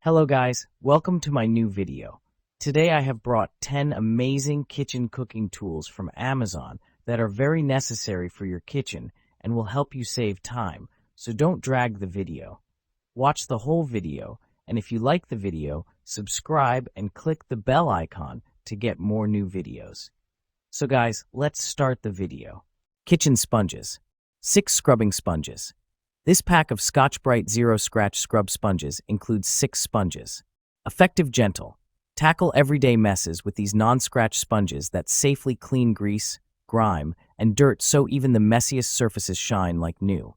Hello guys, welcome to my new video. Today I have brought 10 amazing kitchen cooking tools from Amazon that are very necessary for your kitchen and will help you save time, so don't drag the video. Watch the whole video, and if you like the video, subscribe and click the bell icon to get more new videos. So guys, let's start the video. Kitchen sponges. 6 scrubbing sponges. This pack of Scotch-Brite Zero Scratch Scrub Sponges includes 6 sponges. Effective, gentle. Tackle everyday messes with these non-scratch sponges that safely clean grease, grime, and dirt so even the messiest surfaces shine like new.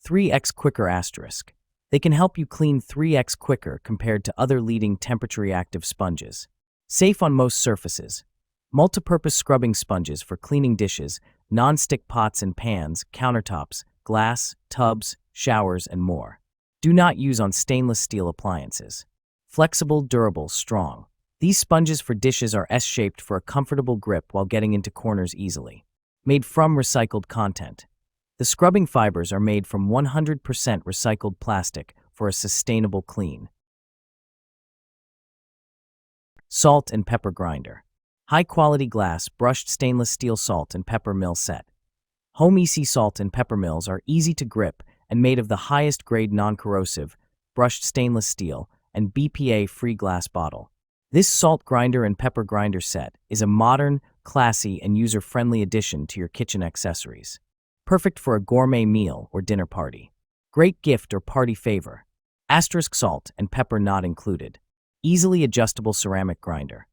3x quicker asterisk. They can help you clean 3x quicker compared to other leading temperature-reactive sponges. Safe on most surfaces. Multipurpose scrubbing sponges for cleaning dishes, non-stick pots and pans, countertops, glass, tubs, showers, and more. Do not use on stainless steel appliances. Flexible, durable, strong. These sponges for dishes are S-shaped for a comfortable grip while getting into corners easily. Made from recycled content. The scrubbing fibers are made from 100% recycled plastic for a sustainable clean. Salt and pepper grinder. High-quality glass, brushed stainless steel salt and pepper mill set. Home EC salt and pepper mills are easy to grip and made of the highest grade non-corrosive, brushed stainless steel, and BPA-free glass bottle. This salt grinder and pepper grinder set is a modern, classy, and user-friendly addition to your kitchen accessories. Perfect for a gourmet meal or dinner party. Great gift or party favor. Asterisk salt and pepper not included. Easily adjustable ceramic grinder.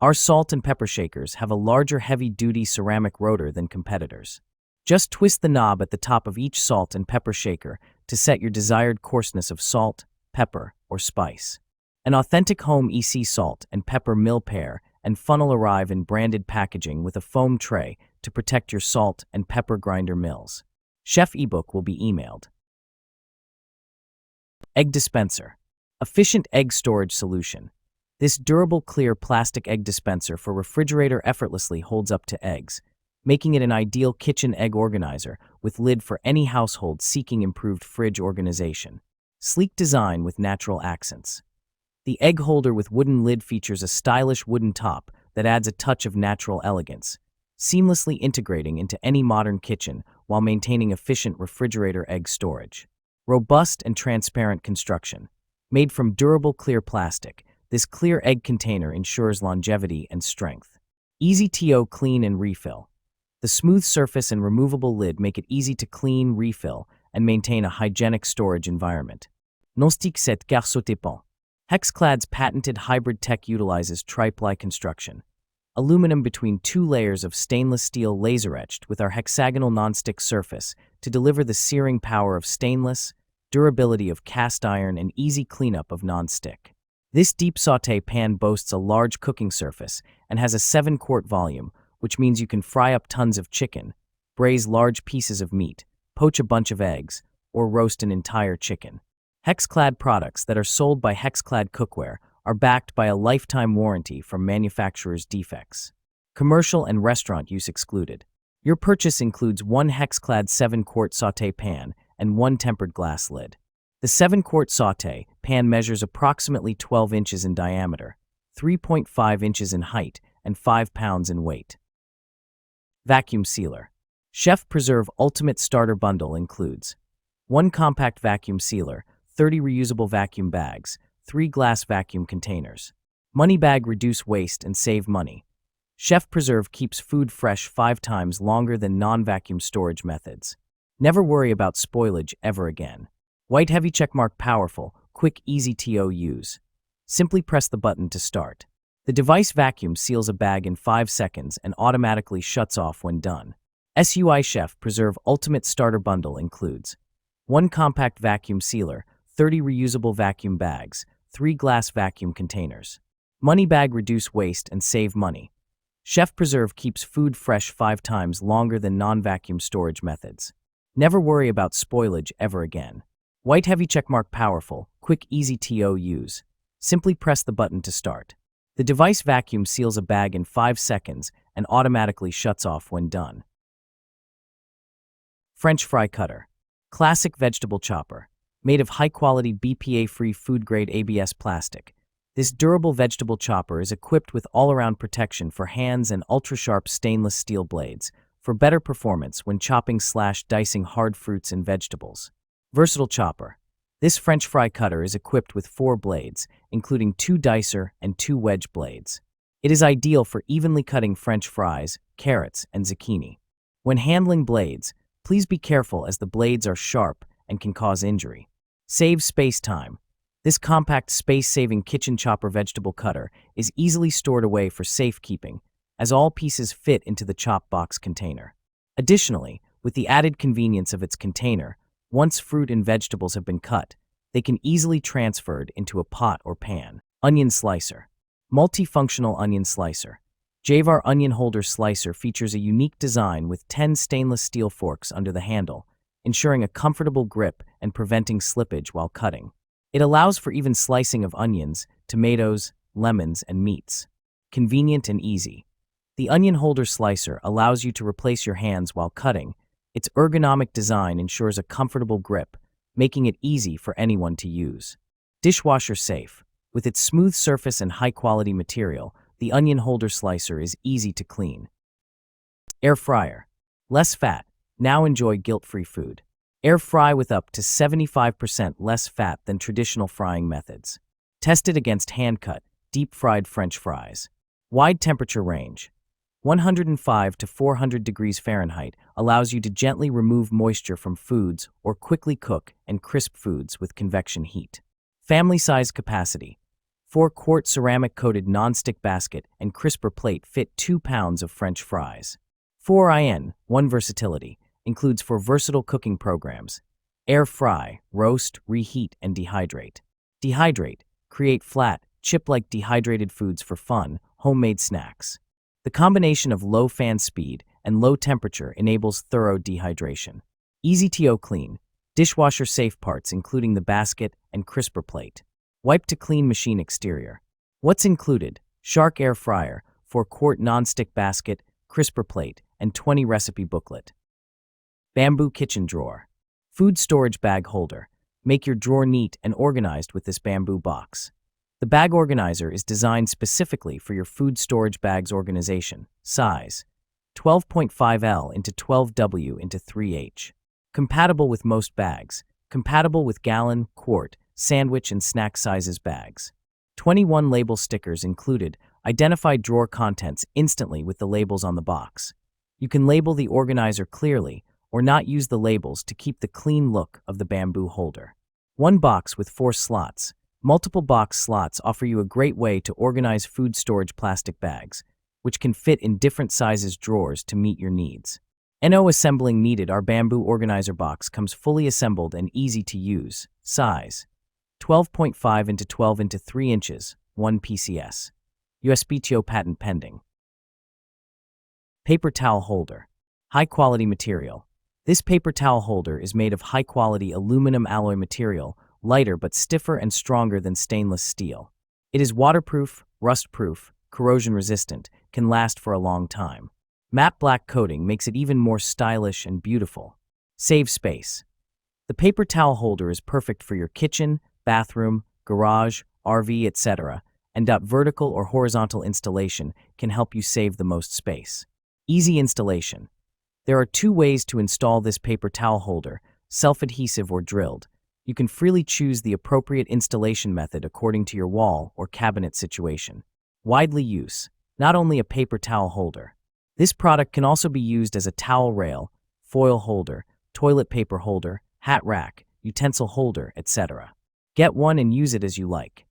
Our salt and pepper shakers have a larger heavy-duty ceramic rotor than competitors. Just twist the knob at the top of each salt and pepper shaker to set your desired coarseness of salt, pepper, or spice. An authentic home EC salt and pepper mill pair and funnel arrive in branded packaging with a foam tray to protect your salt and pepper grinder mills. Chef ebook will be emailed. Egg dispenser. Efficient egg storage solution. This durable clear plastic egg dispenser for refrigerator effortlessly holds up to eggs, making it an ideal kitchen egg organizer with lid for any household seeking improved fridge organization. Sleek design with natural accents. The egg holder with wooden lid features a stylish wooden top that adds a touch of natural elegance, seamlessly integrating into any modern kitchen while maintaining efficient refrigerator egg storage. Robust and transparent construction. Made from durable clear plastic, this clear egg container ensures longevity and strength. Easy to clean and refill. The smooth surface and removable lid make it easy to clean, refill, and maintain a hygienic storage environment. Non-stick set car sauté pan. Hexclad's patented hybrid tech utilizes tri-ply construction. Aluminum between 2 layers of stainless steel laser-etched with our hexagonal non-stick surface to deliver the searing power of stainless, durability of cast iron, and easy cleanup of non-stick. This deep sauté pan boasts a large cooking surface and has a 7-quart volume, which means you can fry up tons of chicken, braise large pieces of meat, poach a bunch of eggs, or roast an entire chicken. Hexclad products that are sold by Hexclad Cookware are backed by a lifetime warranty from manufacturer's defects. Commercial and restaurant use excluded. Your purchase includes 1 Hexclad 7-quart sauté pan and 1 tempered glass lid. The 7-quart sauté pan measures approximately 12 inches in diameter, 3.5 inches in height, and 5 pounds in weight. Vacuum sealer. Chef Preserve Ultimate Starter Bundle includes 1 compact vacuum sealer, 30 reusable vacuum bags, 3 glass vacuum containers. Money bag, reduce waste and save money. Chef Preserve keeps food fresh 5 times longer than non-vacuum storage methods. Never worry about spoilage ever again. White heavy checkmark, powerful, quick, easy to use. Simply press the button to start. The device vacuum seals a bag in 5 seconds and automatically shuts off when done. SUI Chef Preserve Ultimate Starter Bundle includes 1 compact vacuum sealer, 30 reusable vacuum bags, 3 glass vacuum containers. Money bag, reduce waste and save money. Chef Preserve keeps food fresh 5 times longer than non-vacuum storage methods. Never worry about spoilage ever again. White heavy checkmark, powerful, quick, easy to use. Simply press the button to start. The device vacuum seals a bag in 5 seconds and automatically shuts off when done. French fry cutter. Classic vegetable chopper. made of high-quality BPA-free food-grade ABS plastic. This durable vegetable chopper is equipped with all-around protection for hands and ultra-sharp stainless steel blades for better performance when chopping/dicing hard fruits and vegetables. Versatile chopper. This French fry cutter is equipped with 4 blades, including 2 dicer and 2 wedge blades. It is ideal for evenly cutting French fries, carrots, and zucchini. When handling blades, please be careful as the blades are sharp and can cause injury. Save space time. This compact space-saving kitchen chopper vegetable cutter is easily stored away for safekeeping, as all pieces fit into the chop box container. Additionally, with the added convenience of its container, once fruit and vegetables have been cut, they can easily be transferred into a pot or pan. Onion slicer. Multifunctional onion slicer. Javar onion holder slicer features a unique design with 10 stainless steel forks under the handle, ensuring a comfortable grip and preventing slippage while cutting. It allows for even slicing of onions, tomatoes, lemons, and meats. Convenient and easy. The onion holder slicer allows you to replace your hands while cutting. Its ergonomic design ensures a comfortable grip, making it easy for anyone to use. Dishwasher safe. With its smooth surface and high-quality material, the onion holder slicer is easy to clean. Air fryer. Less fat. Now enjoy guilt-free food. Air fry with up to 75% less fat than traditional frying methods. Tested against hand-cut, deep-fried French fries. Wide temperature range. 105 to 400 degrees Fahrenheit allows you to gently remove moisture from foods or quickly cook and crisp foods with convection heat. Family size capacity. 4-quart ceramic-coated non-stick basket and crisper plate fit 2 pounds of French fries. 4in 1 versatility includes 4 versatile cooking programs. Air fry, roast, reheat, and dehydrate. Dehydrate, create flat, chip-like dehydrated foods for fun, homemade snacks. The combination of low fan speed and low temperature enables thorough dehydration. Easy to clean, dishwasher-safe parts including the basket and crisper plate. Wipe to clean machine exterior. What's included? Shark air fryer, 4-quart non-stick basket, crisper plate, and 20 recipe booklet. Bamboo kitchen drawer. Food storage bag holder. Make your drawer neat and organized with this bamboo box. The bag organizer is designed specifically for your food storage bag's organization. Size: 12.5L into 12W into 3H. Compatible with most bags. Compatible with gallon, quart, sandwich, and snack sizes bags. 21 label stickers included. Identify drawer contents instantly with the labels on the box. You can label the organizer clearly or not use the labels to keep the clean look of the bamboo holder. 1 box with 4 slots. Multiple box slots offer you a great way to organize food storage plastic bags, which can fit in different sizes drawers to meet your needs. No assembling needed. Our bamboo organizer box comes fully assembled and easy to use. Size: 12.5 into 12 into 3 inches, 1 PCS. USPTO patent pending. Paper towel holder. High-quality material. This paper towel holder is made of high-quality aluminum alloy material, lighter but stiffer and stronger than stainless steel. It is waterproof, rust-proof, corrosion-resistant, can last for a long time. Matte black coating makes it even more stylish and beautiful. Save space. The paper towel holder is perfect for your kitchen, bathroom, garage, RV, etc., and vertical or horizontal installation can help you save the most space. Easy installation. There are 2 ways to install this paper towel holder, self-adhesive or drilled. You can freely choose the appropriate installation method according to your wall or cabinet situation. Widely used. Not only a paper towel holder. This product can also be used as a towel rail, foil holder, toilet paper holder, hat rack, utensil holder, etc. Get one and use it as you like.